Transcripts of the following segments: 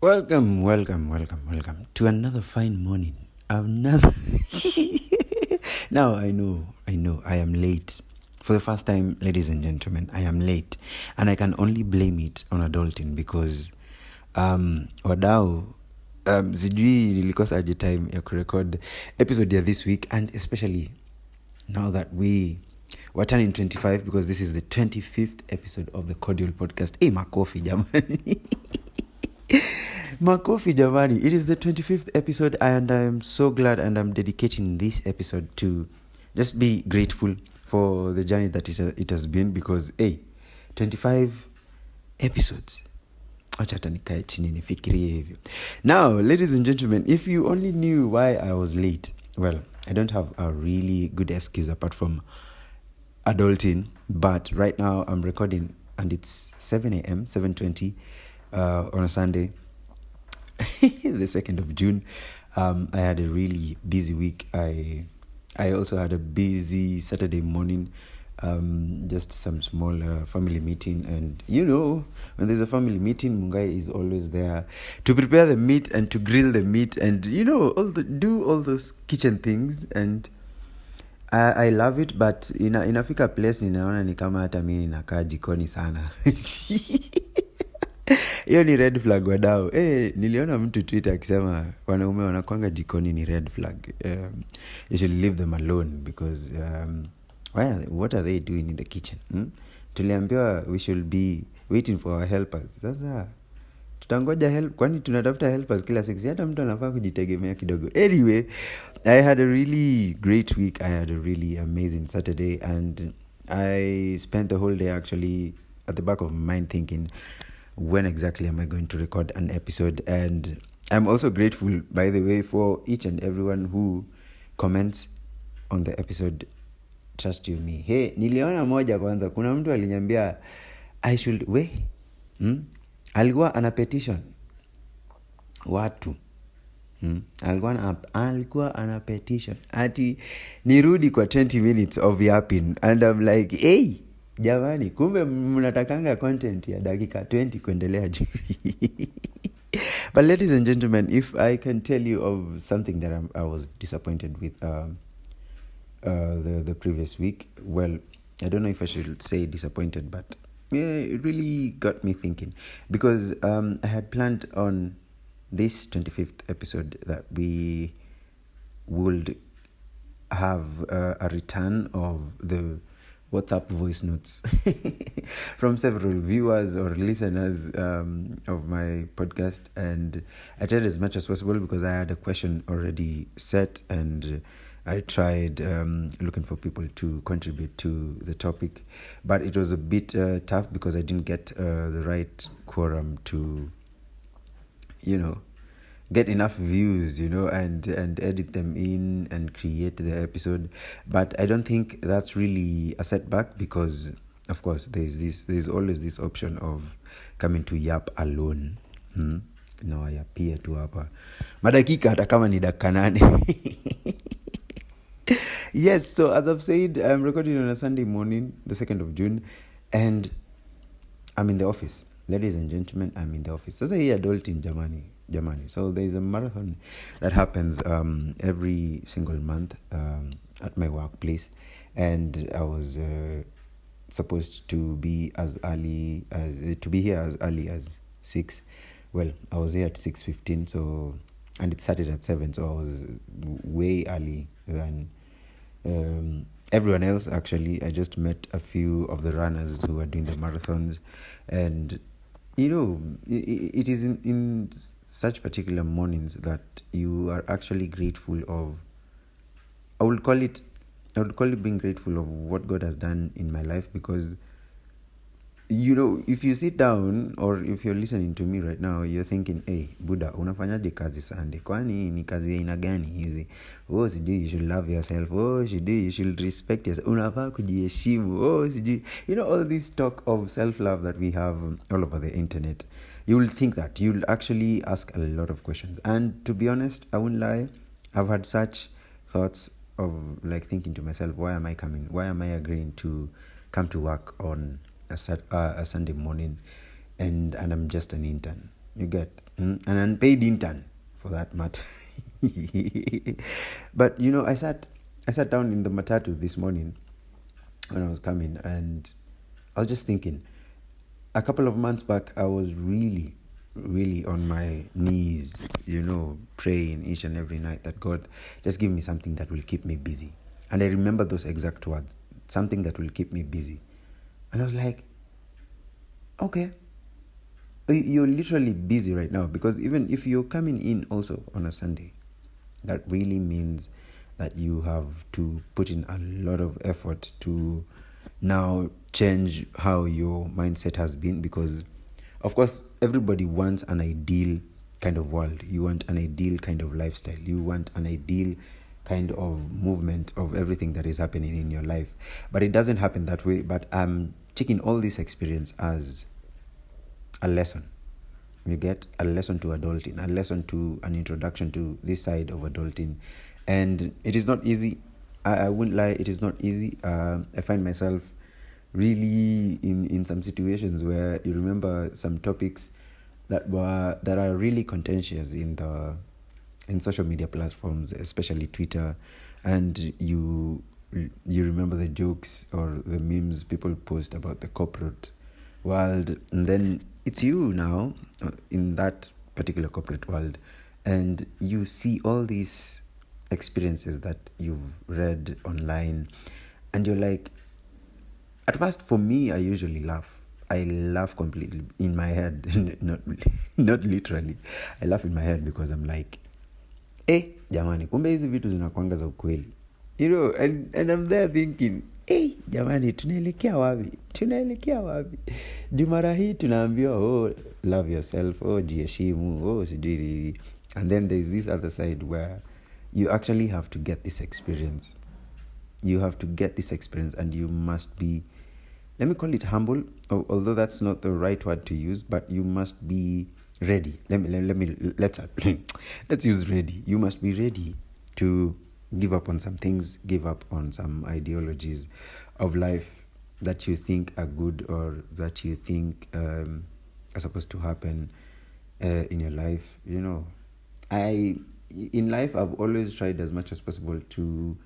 Welcome to another fine morning. Another. Now I know, I am late. For the first time, ladies and gentlemen, I am late. And I can only blame it on adulting because, wadau, sijui nilikosa aje time ya kurecord episode ya this week, and especially now that we're turning 25 because this is the 25th episode of the Cordial podcast. Hey, makofi jamani. Makofi jamani. It is the 25th episode and I'm so glad, and I'm dedicating this episode to just be grateful for the journey that it has been, because 25 episodes. Acha hata nikae chini nifikirie hivyo. Now, ladies and gentlemen, if you only knew why I was late, well, I don't have a really good excuse apart from adulting, but right now I'm recording and it's 7 a.m., 7:20 on a Sunday, the 2nd of June. I had a really busy week. I also had a busy Saturday morning, just some small family meeting. And when there's a family meeting, Mungai is always there to prepare the meat and to grill the meat and, do all those kitchen things. And I love it, but inafika place ninaona ni kama hata mimi nakaa jikoni sana. Hiyo ni red flag wadau. Niliona mtu Twitter akisema wanaume wanakuanga jikoni ni red flag. You should leave them alone because what are they doing in the kitchen? Tuliambiwa we should be waiting for our helpers. Sasa tutangoja help, kwani tunatafuta helpers kila siku? Hata mtu anafaa kujitegemea kidogo. Anyway, I had a really great week. I had a really amazing Saturday, and I spent the whole day actually at the back of my mind thinking, when exactly am I going to record an episode? And I'm also grateful, by the way, for each and everyone who comments on the episode. Trust you me. Hey, niliona moja kwanza. Kuna mtu aliniambia I should alikuwa ana petition watu. Alikuwa ana petition ati nirudi kwa 20 minutes of yapping, and I'm like, hey, jamani, kumbe mnatakanga content ya dakika 20 kuendelea juu. But ladies and gentlemen, if I can tell you of something that I was disappointed with the previous week, well, I don't know if I should say disappointed, but it really got me thinking, because I had planned on this 25th episode that we would have a return of the WhatsApp voice notes from several viewers or listeners of my podcast, and I tried as much as possible because I had a question already set, and I tried looking for people to contribute to the topic, but it was a bit tough because I didn't get the right quorum to get enough views, and edit them in and create the episode. But I don't think that's really a setback, because of course there's always this option of coming to yap alone. No, yapia tu hapa madakika hata kama ni dakika 8. Yes, so as I've said, I'm recording on a Sunday morning, the 2nd of June, and I'm in the office. Ladies and gentlemen, I'm in the office. Sasa hii adulting jamani. So there's a marathon that happens every single month at my workplace, and I was supposed to be here as early as 6. Well, I was here at 6:15, and it started at 7, so I was way early than everyone else. Actually, I just met a few of the runners who are doing the marathons, and it is in such particular mornings that you are actually grateful of. I would call it being grateful of what God has done in my life, because if you sit down, or if you're listening to me right now, you're thinking, hey Buddha, unafanyaje kazi Sunday? Kwani ni kazi aina gani hizi? Sijui you should love yourself. Sijui you should respect yourself. Unafaa kujiheshimu. Sijui, all this talk of self-love that we have all over the internet. You will think that. You'll actually ask a lot of questions. And to be honest, I won't lie, I've had such thoughts of like thinking to myself, why am I coming? Why am I agreeing to come to work on a Sunday morning, and I'm just an intern? You get. an unpaid intern for that matter. But I sat down in the matatu this morning when I was coming, and I was just thinking, a couple of months back I was really on my knees, praying each and every night that God, just give me something that will keep me busy. And I remember those exact words, something that will keep me busy. And I was like, okay, you're literally busy right now, because even if you're coming in also on a Sunday, that really means that you have to put in a lot of effort to now change how your mindset has been. Because of course everybody wants an ideal kind of world. You want an ideal kind of lifestyle. You want an ideal kind of movement of everything that is happening in your life, but it doesn't happen that way. But I'm taking all this experience as a lesson. You get a lesson to adulting, a lesson to an introduction to this side of adulting. And it is not easy. I wouldn't lie, it is not easy. I find myself really in some situations where you remember some topics that are really contentious in social media platforms, especially Twitter, and you remember the jokes or the memes people post about the corporate world, and then it's you now in that particular corporate world, and you see all these experiences that you've read online, and you're like, at first for me, I usually laugh. I laugh completely in my head, not literally. I laugh in my head because I'm like, jamani, kumbe hizi vitu zinakuanga za ukweli. And I'm there thinking, jamani, tunaelekea wapi? Jumara hii tunaambiwa, love yourself, jiheshimu, sijui. And then there's this other side where you actually have to get this experience. You have to get this experience, and you must be, let me call it humble, although that's not the right word to use, but you must be ready. Let's use ready. You must be ready to give up on some things, give up on some ideologies of life that you think are good or that you think are supposed to happen in your life. In life, I've always tried as much as possible to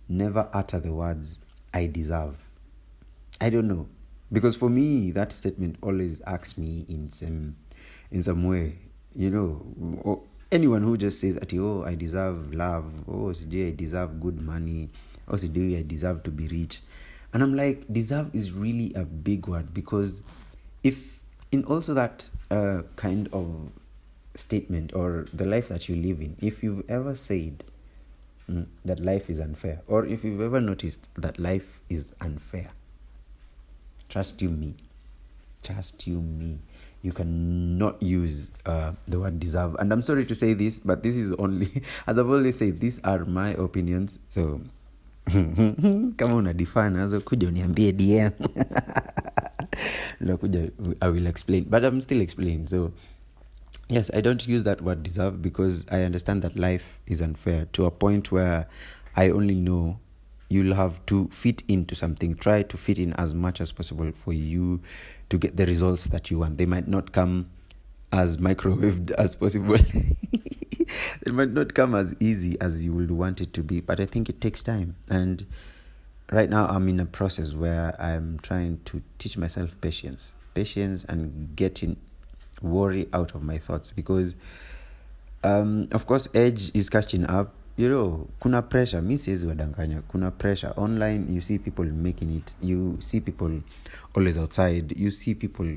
never utter the words I deserve. I don't know, because for me that statement always asks me in some way, or anyone who just says, I deserve love, I deserve good money, I deserve to be rich. And I'm like, deserve is really a big word, because if in also that kind of statement or the life that you live in, if you've ever said that life is unfair, or if you've ever noticed that life is unfair, trust you me, you cannot use the word deserve. And I'm sorry to say this, but this is only, as I've always said, these are my opinions. So kama unadifana nazo kuja uniambie DM. I will explain, but I'm still explaining. So yes, I don't use that word deserve, because I understand that life is unfair to a point where I only know you'll have to fit into something, try to fit in as much as possible for you to get the results that you want. They might not come as microwaved as possible. They might not come as easy as you would want it to be, but I think it takes time. And right now I'm in a process where I'm trying to teach myself patience and getting worry out of my thoughts, because of course age is catching up. Kuna pressure. Mi siwezi wadanganya, kuna pressure online. You see people making it, you see people always outside, you see people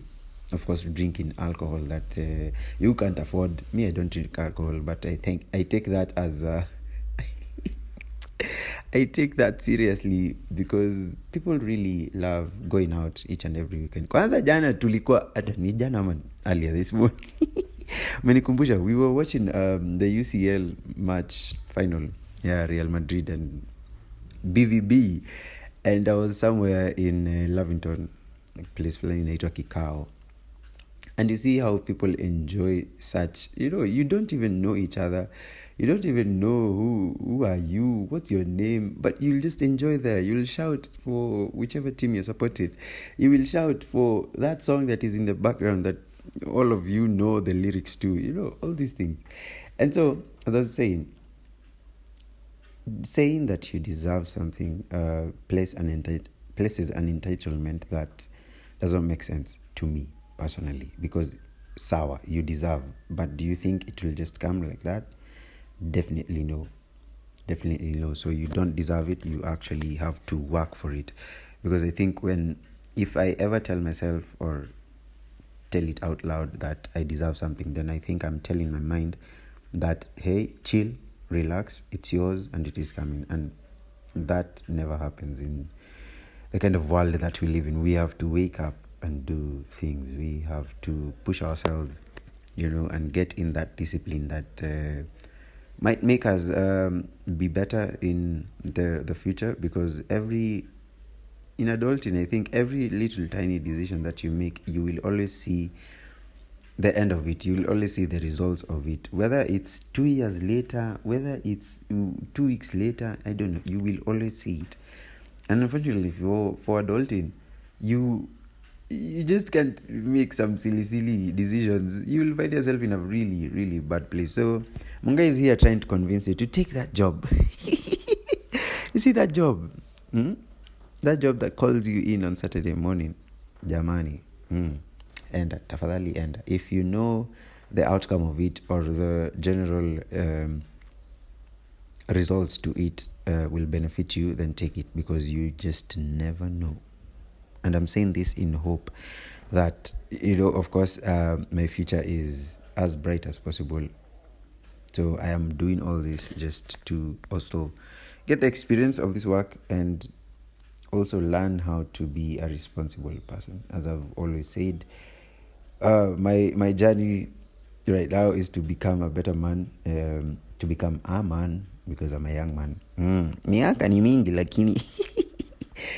of course drinking alcohol that you can't afford. Me, I don't drink alcohol, but I take that as I take that seriously, because people really love going out each and every weekend. Kwanza jana tulikuwa, ni jana man, earlier this morning, menikumbusha, we were watching the UCL match final, Real Madrid and BVB, and I was somewhere in Lavington, a place inaitwa Kikao. And you see how people enjoy such, you don't even know each other. You don't even know who are you, what's your name, but you'll just enjoy there. You'll shout for whichever team you're supporting. You will shout for that song that is in the background that All of you know the lyrics too, all these things. And so, as I was saying that you deserve something places an entitlement that doesn't make sense to me personally, because sour, you deserve, but do you think it will just come like that? Definitely no. So you don't deserve it, you actually have to work for it. Because I think if I ever tell myself or tell it out loud that I deserve something, then I think I'm telling my mind that, hey, chill, relax, it's yours and it is coming. And that never happens in the kind of world that we live in. We have to wake up and do things. We have to push ourselves, and get in that discipline that might make us be better in the future. Because in adulting, I think every little tiny decision that you make, you will always see the end of it. You will always see the results of it. Whether it's 2 years later, whether it's 2 weeks later, I don't know. You will always see it. And unfortunately, for adulting, you just can't make some silly decisions. You will find yourself in a really, really bad place. So, Munga is here trying to convince you to take that job. You see that job? That job that calls you in on Saturday morning. Jamani. Enda, tafadhali enda. If you know the outcome of it or the general results to it will benefit you, then take it, because you just never know. And I'm saying this in hope that, of course, my future is as bright as possible. So I am doing all this just to also get the experience of this work and also learn how to be a responsible person. As I've always said, my journey right now is to become a better man, to become a man, because I'm a young man. Miaka ni mingi lakini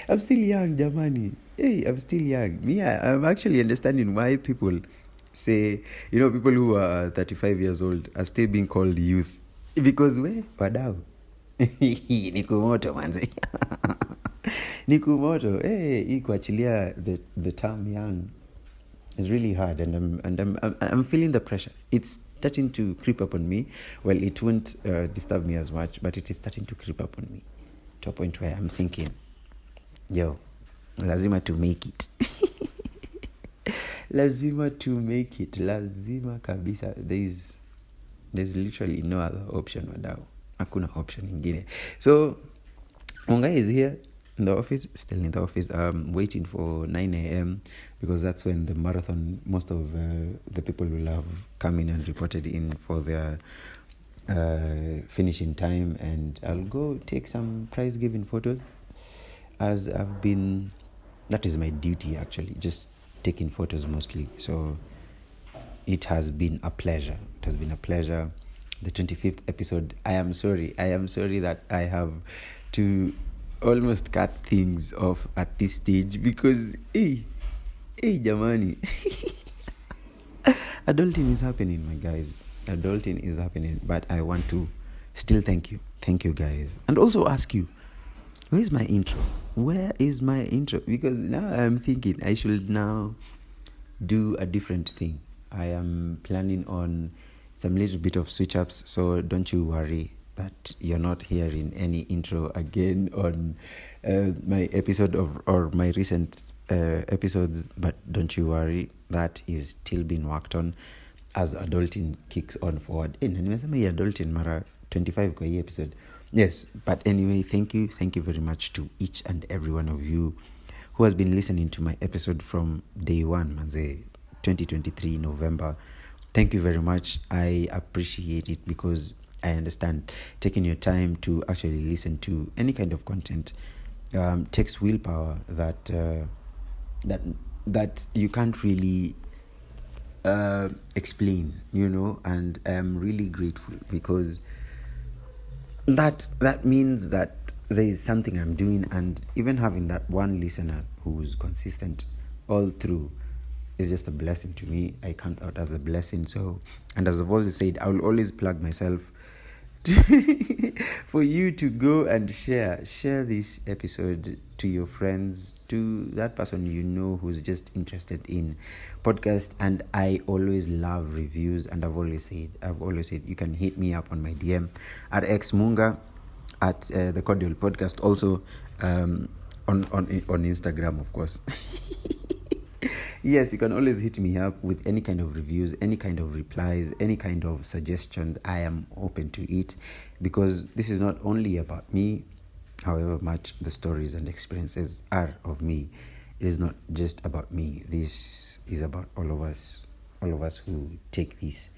I'm still young, jamani. Hey, I'm still young. I'm actually understanding why people say, people who are 35 years old are still being called youth. Because wadau. Nikumoto manze. Nikumoto. Hey, kuachilia the term young is really hard, and I'm feeling the pressure. It's starting to creep up on me. Well, it won't disturb me as much, but it is starting to creep up on me to a point where I'm thinking, yo, lazima to make it. Lazima to make it. Lazima kabisa. There's literally no other option, wadau. Hakuna option ingine. So, Munga is here in the office, still in the office, waiting for 9 a.m. because that's when the marathon, most of the people will have come in and reported in for their finishing time, and I'll go take some prize giving photos, as that is my duty actually, just taking photos mostly. So it has been a pleasure. The 25th episode. I am sorry that I have to almost cut things off at this stage, because hey jamani. Adulting is happening, my guys. Adulting is happening. But I want to still thank you guys, and also ask you, where is my intro? Because now I'm thinking I should now do a different thing. I am planning on some little bit of switch ups, so don't you worry that you're not hearing any intro again on my episode or my recent episodes. But don't you worry, that is still being worked on as adulting kicks on forward. Nimesema hii adulting mara 25 kwa hii episode. Yes, but anyway, thank you very much to each and every one of you who has been listening to my episode from day one, manze, 2023 November. Thank you very much. I appreciate it, because I understand taking your time to actually listen to any kind of content takes willpower that you can't really explain, and I'm really grateful, because that means that there is something I'm doing, and even having that one listener who's consistent all through is just a blessing to me. I count out as a blessing. So, and as I've always said, I will always plug myself for you to go and share this episode to your friends, to that person you know who's just interested in podcast. And I always love reviews, and I've always said you can hit me up on my DM at xmunga at the Cordial Podcast, also on Instagram, of course. Yes, you can always hit me up with any kind of reviews, any kind of replies, any kind of suggestions. I am open to it, because this is not only about me, however much the stories and experiences are of me. It is not just about me. This is about all of us who take this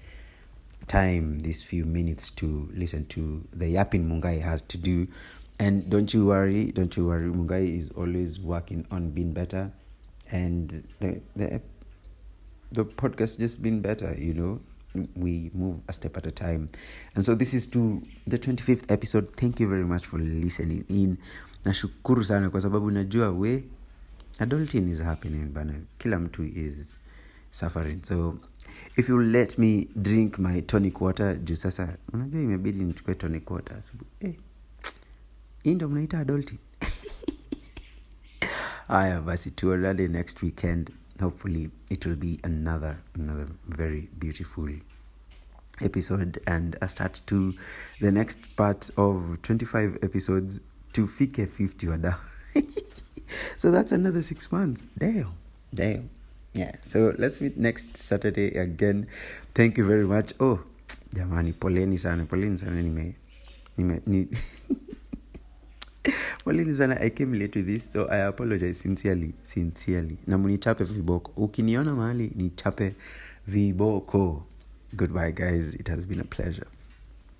time, these few minutes to listen to the yapping Mungai has to do. And don't you worry, Mungai is always working on being better, and the podcast just been better, we move a step at a time. And so this is to the 25th episode. Thank you very much for listening in. Nashukuru sana kwa sababu najua adulting is happening bana, kila mtu is suffering. So if you let me drink my tonic water, juu sasa unajua imebidi nichukue tonic water asubuhi. Hii ndio mnaita adulting. Aya basi, tuonane next weekend. Hopefully it will be another very beautiful episode, and a start to the next part of 25 episodes to fike 50 wada. So that's another 6 months. Damn. Yeah, so let's meet next Saturday again. Thank you very much. Oh jamani, poleni sana poleni sana, I came late to this, so I apologize sincerely. Na munichape viboko, ukiniona mahali nichape viboko. Goodbye guys, it has been a pleasure.